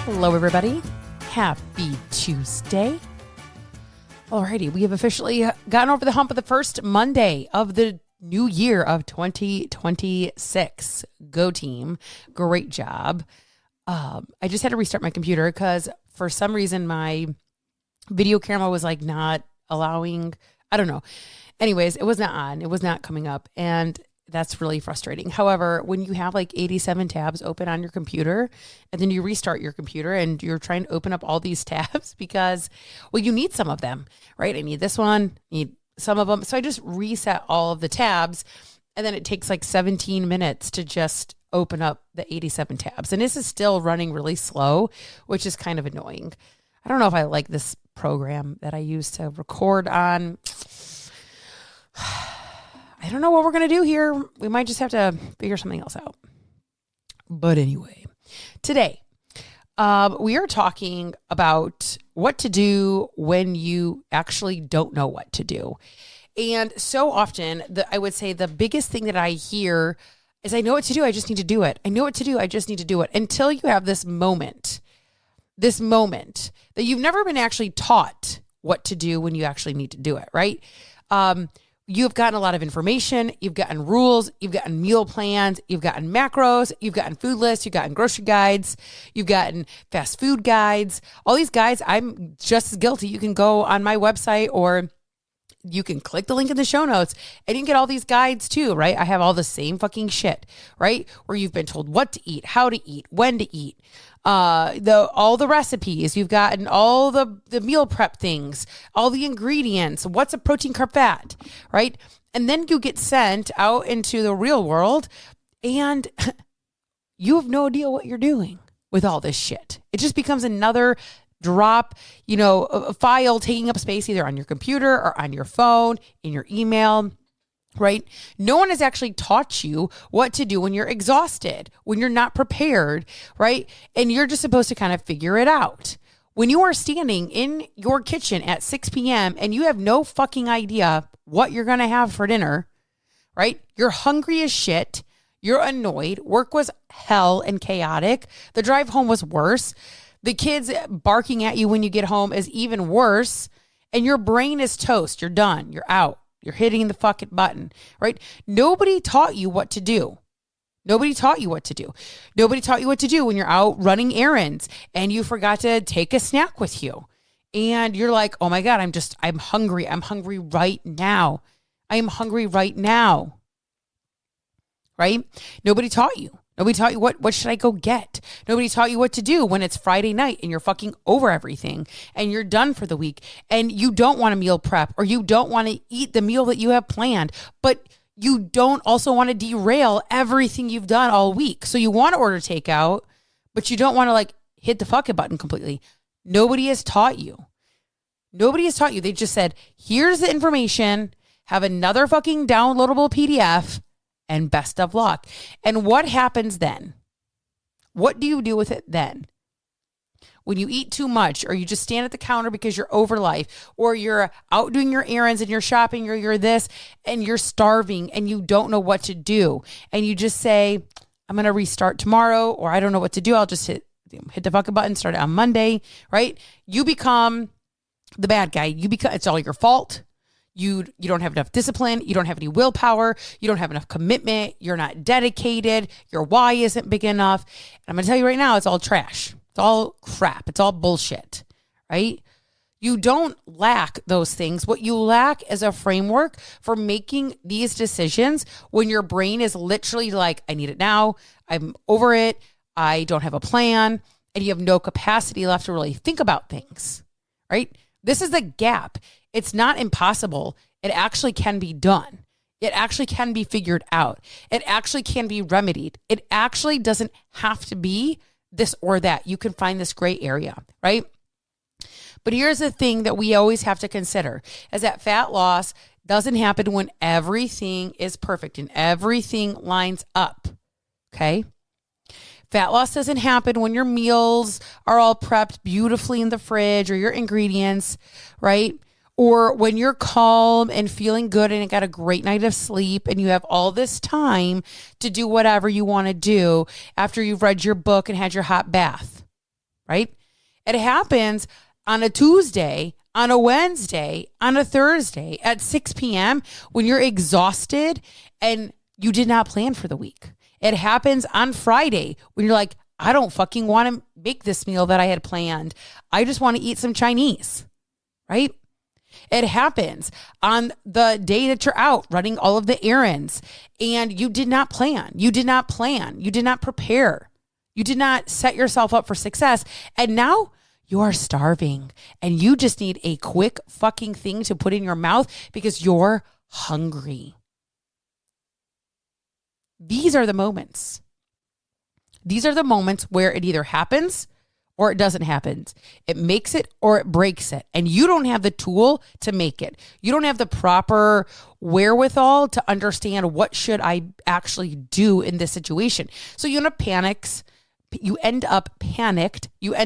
Hello, everybody. Happy Tuesday. Alrighty, we have officially gotten over the hump of the first Monday of the new year of 2026. Go team. Great job. I just had to restart my computer because for some reason my video camera was like not allowing, I don't know. Anyways, it was not on. It was not coming up. And that's really frustrating. However, when you have like 87 tabs open on your computer and then you restart your computer and you're trying to open up all these tabs because, well, you need some of them, right? I need this one, need some of them. So I just reset all of the tabs and then it takes like 17 minutes to just open up the 87 tabs. And this is still running really slow, which is kind of annoying. I don't know if I like this program that I use to record on. I don't know what we're going to do here. We might just have to figure something else out. But anyway, today we are talking about what to do when you actually don't know what to do. And so often, I would say the biggest thing that I hear is, I know what to do. I just need to do it. I know what to do. I just need to do it. Until you have this moment that you've never been actually taught what to do when you actually need to do it, right? You've gotten a lot of information. You've gotten rules. You've gotten meal plans. You've gotten macros. You've gotten food lists. You've gotten grocery guides. You've gotten fast food guides. All these guides, I'm just as guilty. You can go on my website or you can click the link in the show notes and you can get all these guides too, right? I have all the same fucking shit, right? Where you've been told what to eat, how to eat, when to eat. All the recipes, you've gotten all the meal prep things, all the ingredients, what's a protein, carb, fat, right? And then you get sent out into the real world and you have no idea what you're doing with all this shit. It just becomes another drop, a file taking up space either on your computer or on your phone, in your email. Right? No one has actually taught you what to do when you're exhausted, when you're not prepared, right? And you're just supposed to kind of figure it out. When you are standing in your kitchen at 6 p.m. and you have no fucking idea what you're going to have for dinner, right? You're hungry as shit. You're annoyed. Work was hell and chaotic. The drive home was worse. The kids barking at you when you get home is even worse. And your brain is toast. You're done. You're out. You're hitting the fucking button, right? Nobody taught you what to do. Nobody taught you what to do. Nobody taught you what to do when you're out running errands and you forgot to take a snack with you. And you're like, oh my God, I'm hungry. I'm hungry right now. I am hungry right now. Right? Nobody taught you. Nobody taught you what should I go get? Nobody taught you what to do when it's Friday night and you're fucking over everything and you're done for the week and you don't want to meal prep or you don't want to eat the meal that you have planned, but you don't also want to derail everything you've done all week. So you want to order takeout, but you don't want to like hit the fucking button completely. Nobody has taught you. Nobody has taught you. They just said, here's the information, have another fucking downloadable PDF, and best of luck. And what happens then? What do you do with it then? When you eat too much or you just stand at the counter because you're over life or you're out doing your errands and you're shopping or you're this and you're starving and you don't know what to do. And you just say, I'm going to restart tomorrow or I don't know what to do. I'll just hit the fucking button, start it on Monday, right? You become the bad guy. It's all your fault. You don't have enough discipline. You don't have any willpower. You don't have enough commitment. You're not dedicated. Your why isn't big enough. And I'm going to tell you right now, it's all trash. It's all crap. It's all bullshit, right? You don't lack those things. What you lack is a framework for making these decisions when your brain is literally like, I need it now. I'm over it. I don't have a plan. And you have no capacity left to really think about things, right? This is the gap. It's not impossible. It actually can be done. It actually can be figured out. It actually can be remedied. It actually doesn't have to be this or that. You can find this gray area, right? But here's the thing that we always have to consider is that fat loss doesn't happen when everything is perfect and everything lines up, okay? Fat loss doesn't happen when your meals are all prepped beautifully in the fridge or your ingredients, right? Or when you're calm and feeling good and got a great night of sleep and you have all this time to do whatever you want to do after you've read your book and had your hot bath, right? It happens on a Tuesday, on a Wednesday, on a Thursday at 6 p.m. when you're exhausted and you did not plan for the week. It happens on Friday when you're like, I don't fucking want to make this meal that I had planned. I just want to eat some Chinese, right? It happens on the day that you're out running all of the errands and you did not plan. You did not plan. You did not prepare. You did not set yourself up for success. And now you are starving and you just need a quick fucking thing to put in your mouth because you're hungry. These are the moments. These are the moments where it either happens or it doesn't happen. It makes it or it breaks it. And you don't have the tool to make it. You don't have the proper wherewithal to understand what should I actually do in this situation. So you end up panicked. You end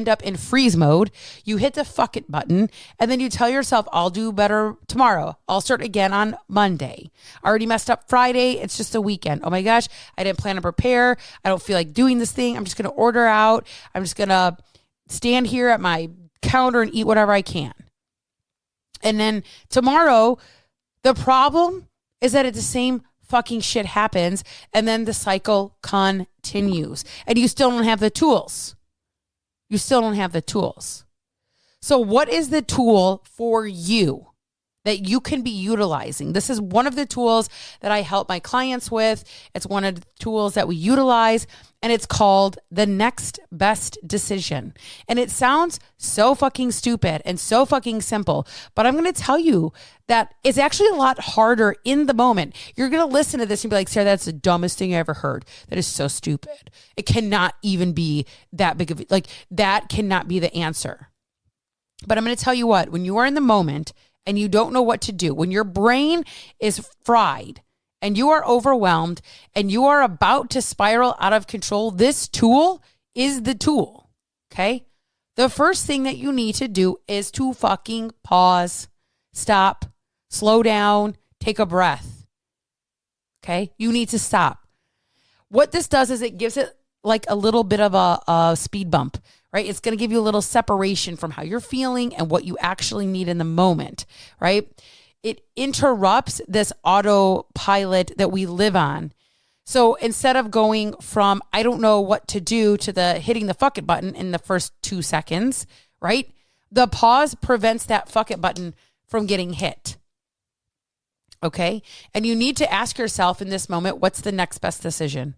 up in freeze mode. You hit the fuck it button. And then you tell yourself, I'll do better tomorrow. I'll start again on Monday. I already messed up Friday. It's just a weekend. Oh my gosh. I didn't plan to prepare. I don't feel like doing this thing. I'm just going to order out. I'm just going to stand here at my counter and eat whatever I can. And then tomorrow, the problem is that it's the same fucking shit happens. And then the cycle continues. And you still don't have the tools. You still don't have the tools. So what is the tool for you that you can be utilizing? This is one of the tools that I help my clients with. It's one of the tools that we utilize, and it's called the next best decision. And it sounds so fucking stupid and so fucking simple, but I'm going to tell you that it's actually a lot harder in the moment. You're going to listen to this and be like, Sarah, that's the dumbest thing I ever heard. That is so stupid. It cannot even be that big of, like, that cannot be the answer. But I'm going to tell you what, when you are in the moment and you don't know what to do, when your brain is fried and you are overwhelmed and you are about to spiral out of control, this tool is the tool, okay? The first thing that you need to do is to fucking pause, stop, slow down, take a breath, okay? You need to stop. What this does is it gives it like a little bit of a speed bump, right? It's going to give you a little separation from how you're feeling and what you actually need in the moment, right? It interrupts this autopilot that we live on. So instead of going from, I don't know what to do, to the hitting the fuck it button in the first 2 seconds, right? The pause prevents that fuck it button from getting hit. Okay? And you need to ask yourself in this moment, what's the next best decision?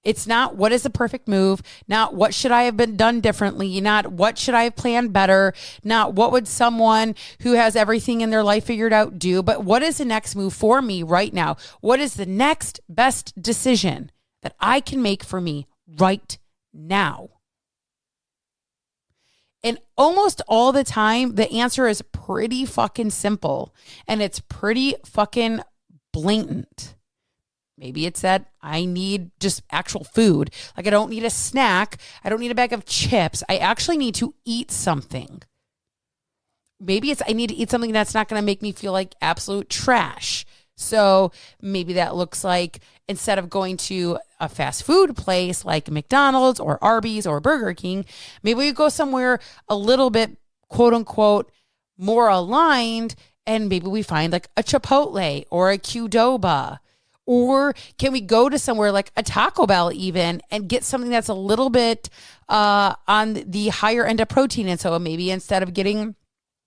It's not what is the perfect move, not what should I have been done differently, not what should I have planned better, not what would someone who has everything in their life figured out do, but what is the next move for me right now? What is the next best decision that I can make for me right now? And almost all the time, the answer is pretty fucking simple and it's pretty fucking blatant. Maybe it's that I need just actual food. Like I don't need a snack. I don't need a bag of chips. I actually need to eat something. Maybe it's I need to eat something that's not going to make me feel like absolute trash. So maybe that looks like instead of going to a fast food place like McDonald's or Arby's or Burger King, maybe we go somewhere a little bit, quote unquote, more aligned. And maybe we find like a Chipotle or a Qdoba. Or can we go to somewhere like a Taco Bell even and get something that's a little bit on the higher end of protein? And so maybe instead of getting,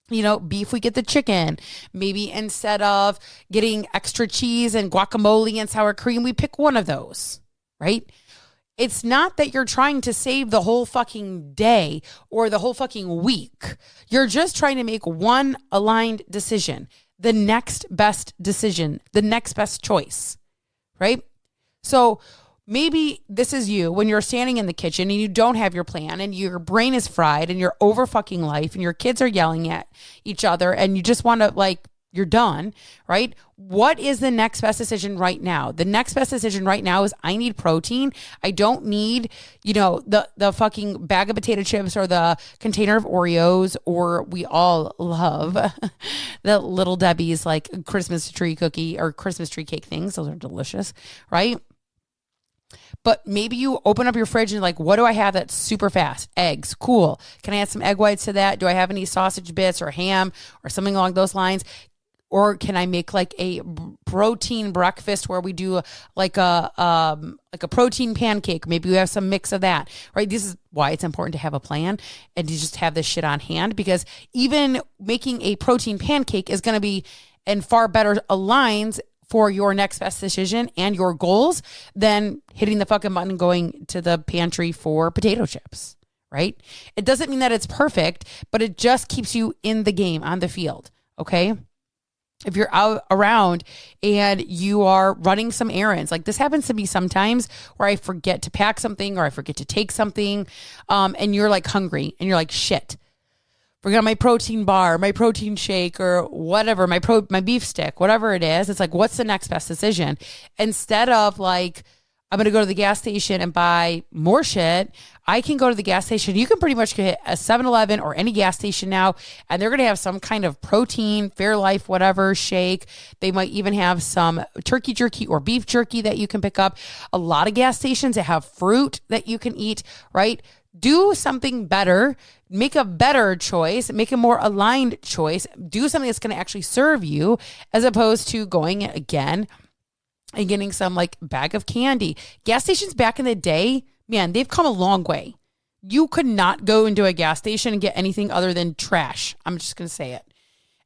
beef, we get the chicken. Maybe instead of getting extra cheese and guacamole and sour cream, we pick one of those, right? It's not that you're trying to save the whole fucking day or the whole fucking week. You're just trying to make one aligned decision, the next best decision, the next best choice. Right? So maybe this is you when you're standing in the kitchen and you don't have your plan and your brain is fried and you're over fucking life and your kids are yelling at each other and you just want to you're done, right? What is the next best decision right now? The next best decision right now is I need protein. I don't need, the fucking bag of potato chips or the container of Oreos, or we all love the Little Debbie's like Christmas tree cookie or Christmas tree cake things. Those are delicious, right? But maybe you open up your fridge and like, what do I have that's super fast? Eggs. Cool. Can I add some egg whites to that? Do I have any sausage bits or ham or something along those lines? Or can I make like a protein breakfast where we do like a protein pancake? Maybe we have some mix of that, right? This is why it's important to have a plan and to just have this shit on hand, because even making a protein pancake is going to be and far better aligns for your next best decision and your goals than hitting the fucking button and going to the pantry for potato chips, right? It doesn't mean that it's perfect, but it just keeps you in the game, on the field, okay? If you're out around and you are running some errands, like this happens to me sometimes where I forget to pack something or I forget to take something, and you're like hungry and you're like, shit, forgot my protein bar, my protein shake or whatever, my beef stick, whatever it is. It's like, what's the next best decision? Instead of like, I'm going to go to the gas station and buy more shit, I can go to the gas station. You can pretty much get a 7-Eleven or any gas station now, and they're going to have some kind of protein, Fairlife, whatever, shake. They might even have some turkey jerky or beef jerky that you can pick up. A lot of gas stations that have fruit that you can eat, right? Do something better, make a better choice, make a more aligned choice, do something that's going to actually serve you, as opposed to going again and getting some like bag of candy. Gas stations back in the day, man, they've come a long way. You could not go into a gas station and get anything other than trash. I'm just going to say it.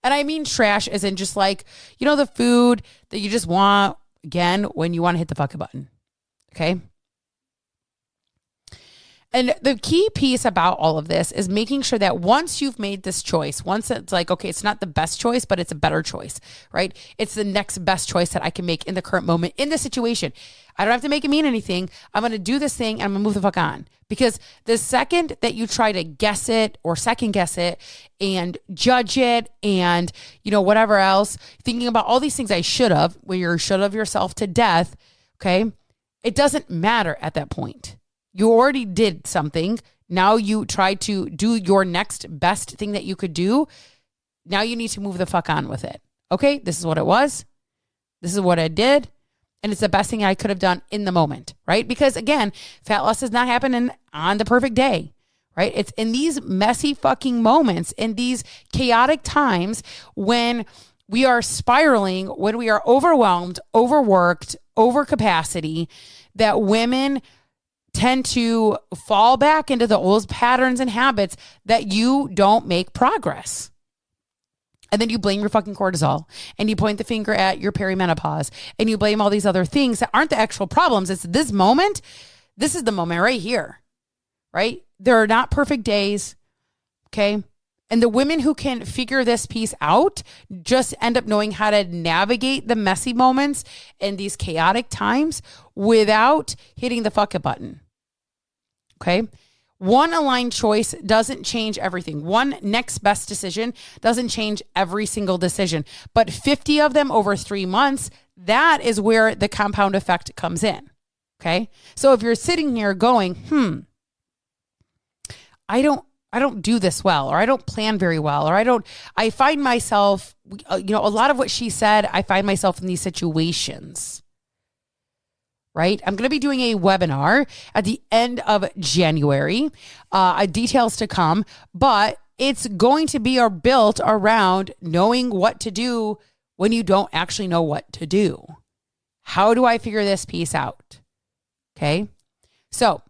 And I mean trash as in just like, you know, the food that you just want, again, when you want to hit the fucking button. Okay. And the key piece about all of this is making sure that once you've made this choice, once it's like, okay, it's not the best choice, but it's a better choice, right? It's the next best choice that I can make in the current moment, in this situation. I don't have to make it mean anything. I'm going to do this thing and I'm going to move the fuck on. Because the second that you try to guess it or second guess it and judge it and, you know, whatever else, thinking about all these things I should have, where you're should have yourself to death, okay? It doesn't matter at that point. You already did something. Now you try to do your next best thing that you could do. Now you need to move the fuck on with it. Okay, this is what it was. This is what I did. And it's the best thing I could have done in the moment, right? Because again, fat loss is not happening on the perfect day, right? It's in these messy fucking moments, in these chaotic times when we are spiraling, when we are overwhelmed, overworked, overcapacity, that women tend to fall back into the old patterns and habits that you don't make progress. And then you blame your fucking cortisol and you point the finger at your perimenopause and you blame all these other things that aren't the actual problems. It's this moment. This is the moment right here, right? There are not perfect days. Okay. And the women who can figure this piece out just end up knowing how to navigate the messy moments and these chaotic times without hitting the fuck it button. Okay. One aligned choice doesn't change everything. One next best decision doesn't change every single decision, but 50 of them over 3 months, that is where the compound effect comes in. Okay. So if you're sitting here going, I don't do this well, or I don't plan very well, or I find myself, a lot of what she said, I find myself in these situations, right? I'm going to be doing a webinar at the end of January, details to come, but it's going to be built around knowing what to do when you don't actually know what to do. How do I figure this piece out? Okay. So,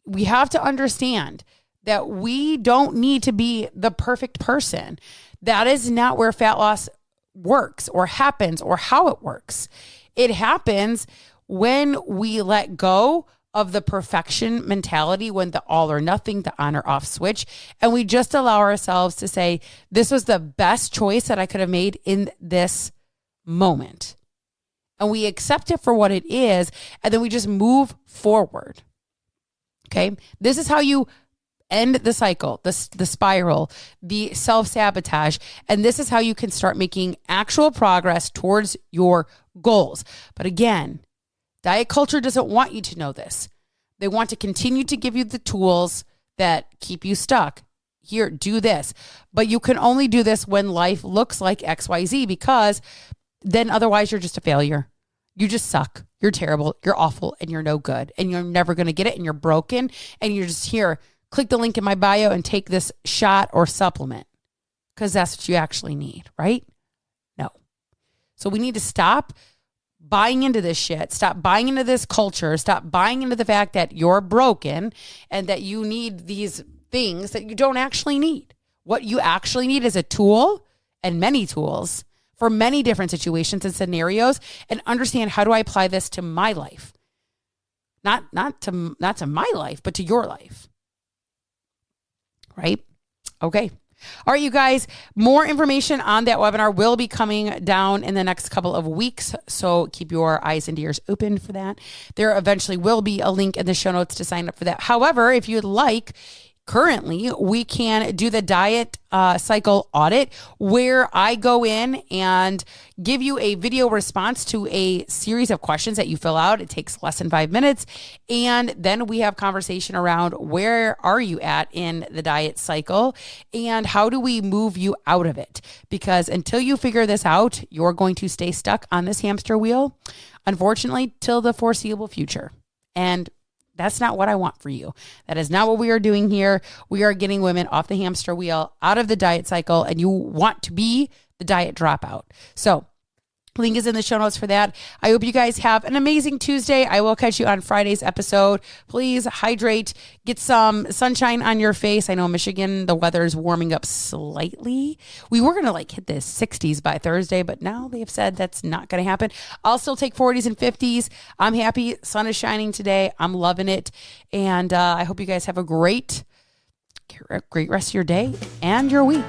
we have to understand that we don't need to be the perfect person. That is not where fat loss works or happens or how it works. It happens when we let go of the perfection mentality, when the all or nothing, the on or off switch, and we just allow ourselves to say, this was the best choice that I could have made in this moment. And we accept it for what it is, and then we just move forward. Okay, this is how you end the cycle, the spiral, the self-sabotage, and this is how you can start making actual progress towards your goals. But again, diet culture doesn't want you to know this. They want to continue to give you the tools that keep you stuck. Here, do this. But you can only do this when life looks like XYZ, because then otherwise you're just a failure. You just suck. you're terrible, you're awful, and you're no good, and you're never going to get it, and you're broken, and you're just here. Click the link in my bio and take this shot or supplement because that's what you actually need, right? No. So we need to stop buying into this shit. Stop buying into this culture. Stop buying into the fact that you're broken and that you need these things that you don't actually need. What you actually need is a tool and many tools for many different situations and scenarios, and understand, how do I apply this to my life? Not to my life, but to your life. Right? Okay. All right, you guys, more information on that webinar will be coming down in the next couple of weeks. So keep your eyes and ears open for that. There eventually will be a link in the show notes to sign up for that. However, if you'd like, currently, we can do the diet cycle audit where I go in and give you a video response to a series of questions that you fill out. It takes less than 5 minutes. And then we have conversation around where are you at in the diet cycle and how do we move you out of it? Because until you figure this out, you're going to stay stuck on this hamster wheel, unfortunately, till the foreseeable future. And that's not what I want for you. That is not what we are doing here. We are getting women off the hamster wheel, out of the diet cycle, and you want to be the diet dropout. So link is in the show notes for that. I hope you guys have an amazing Tuesday. I will catch you on Friday's episode. Please hydrate, get some sunshine on your face. I know Michigan, the weather is warming up slightly. We were going to hit the 60s by Thursday, but now they've said that's not going to happen. I'll still take 40s and 50s. I'm happy. Sun is shining today. I'm loving it. And I hope you guys have a great rest of your day and your week.